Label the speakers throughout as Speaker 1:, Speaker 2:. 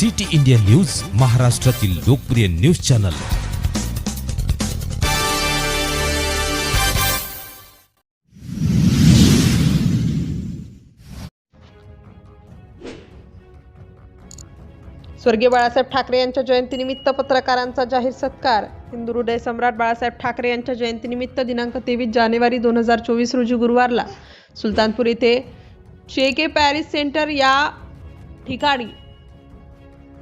Speaker 1: City India news, महाराष्ट्रातील लोकप्रिय news channel.
Speaker 2: स्वर्गीय बाळासाहेब ठाकरे यांच्या जयंतीनिमित्त पत्रकारांचा जाहीर सत्कार। हिंदू हृदय सम्राट बाळासाहेब ठाकरे यांच्या जयंतीनिमित्त दिनांक 23 जानेवारी 2024 रोजी गुरुवारला सुलतानपूर येथे के पॅरिस सेंटर या ठिकाणी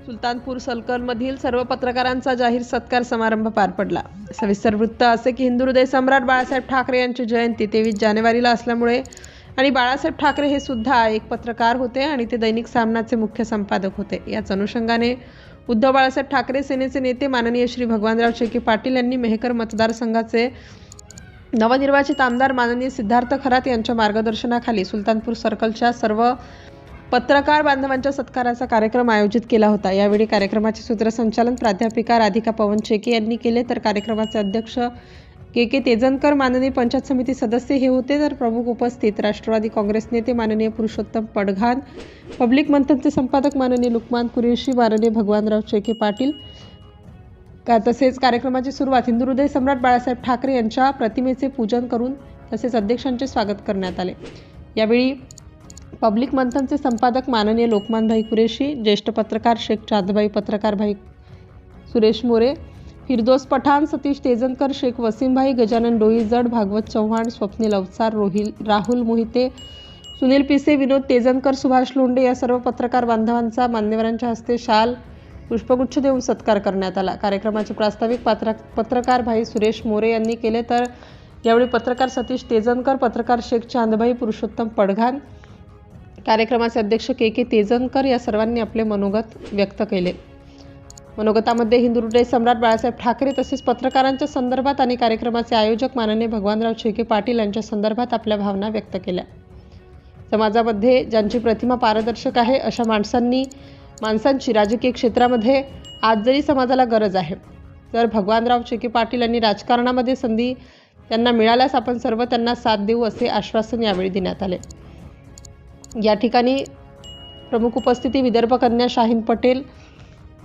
Speaker 2: सुलतानपूर सर्कलमधील सर्व पत्रकारांचा जाहीर सत्कार समारंभ पार पडला। सविस्तर वृत्त असे की हिंदू हृदय सम्राट बाळासाहेब ठाकरे यांची जयंती 23 जानेवारीला असल्यामुळे आणि बाळासाहेब ठाकरे हे सुद्धा एक पत्रकार होते आणि ते दैनिक सामनाचे मुख्य संपादक होते। याच अनुषंगाने उद्धव बाळासाहेब ठाकरे सेनेचे नेते माननीय श्री भगवानराव चेके पाटील यांनी मेहकर मतदारसंघाचे नवनिर्वाचित आमदार माननीय सिद्धार्थ खरात यांच्या मार्गदर्शनाखाली सुलतानपूर सर्कलच्या सर्व पत्रकार बांधवांच्या सत्काराचा कार्यक्रम आयोजित केला होता। यावेळी कार्यक्रमाचे सूत्रसंचालन प्राध्यापिका राधिका पवन चेके यांनी केले, तर कार्यक्रमाचे अध्यक्ष के तेजनकर माननीय पंचायत समिती सदस्य हे होते, तर प्रमुख उपस्थित राष्ट्रवादी काँग्रेस नेते माननीय पुरुषोत्तम पडघान, पब्लिक मंथनचे संपादक माननीय लुकमान कुरेशी, माननीय भगवानराव चेके पाटील। तसेच कार्यक्रमाची सुरुवात हिंदू हृदय सम्राट बाळासाहेब ठाकरे यांच्या प्रतिमेचे पूजन करून तसेच अध्यक्षांचे स्वागत करण्यात आले। यावेळी पब्लिक मंथनचे संपादक माननीय लोकमानभाई कुरेशी, ज्येष्ठ पत्रकार शेख चांदभाई, पत्रकार भाई सुरेश मोरे, फिरदोस पठाण, सतीश तेजनकर, शेख वसीमभाई, गजानन डोईजड, भागवत चव्हाण, स्वप्नील अवचार, राहुल मोहिते, सुनील पिसे, विनोद तेजनकर, सुभाष लोंढे या सर्व पत्रकार बांधवांचा मान्यवरांच्या हस्ते शाल पुष्पगुच्छ देऊन सत्कार करण्यात आला। कार्यक्रमाचे प्रास्ताविक पत्रकार भाई सुरेश मोरे यांनी केले, तर यावेळी पत्रकार सतीश तेजनकर, पत्रकार शेख चांदभाई, पुरुषोत्तम पडघान, कार्यक्रमाचे अध्यक्ष के तेजनकर या सर्वांनी आपले मनोगत व्यक्त केले। मनोगतामध्ये हिंदू हृदय सम्राट बाळासाहेब ठाकरे तसेच पत्रकारांच्या संदर्भात आणि कार्यक्रमाचे आयोजक माननीय भगवानराव चेके पाटील यांच्या संदर्भात आपल्या भावना व्यक्त केल्या। समाजामध्ये ज्यांची प्रतिमा पारदर्शक आहे अशा माणसांची राजकीय क्षेत्रामध्ये आज जरी समाजाला गरज आहे, तर भगवानराव चेके पाटील यांनी राजकारणामध्ये संधी त्यांना मिळाल्यास आपण सर्व त्यांना साथ देऊ असे आश्वासन यावेळी देण्यात आले। या ठिकाणी प्रमुख उपस्थिती विदर्भ कन्या शाहीन पटेल,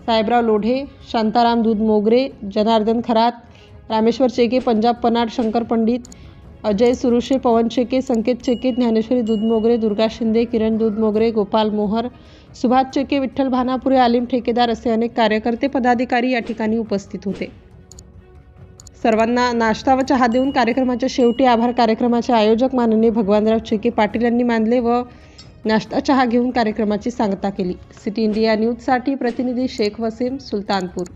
Speaker 2: साहेबराव लोढे, शांताराम दूध मोगरे, जनार्दन खरात, रामेश्वर चेके, पंजाब पनाड, शंकर पंडित, अजय सुरुशे, पवन चेके, संकेत चेके, ज्ञानेश्वरी दूध मोगरे, दुर्गा शिंदे, किरण दूध मोगरे, गोपाल मोहर, सुभाष चेके, विठ्ठल भानापुरे, आलिम ठेकेदार असे अनेक कार्यकर्ते पदाधिकारी या ठिकाणी उपस्थित होते। सर्वांना नाश्ता व चहा देऊन कार्यक्रमाच्या शेवटी आभार कार्यक्रमाचे आयोजक माननीय भगवानराव चेके पाटील यांनी मानले व नाश्ता चहा घेऊन कार्यक्रमाची सांगता केली। सिटी इंडिया न्यूजसाठी प्रतिनिधी शेख वसीम, सुलतानपूर।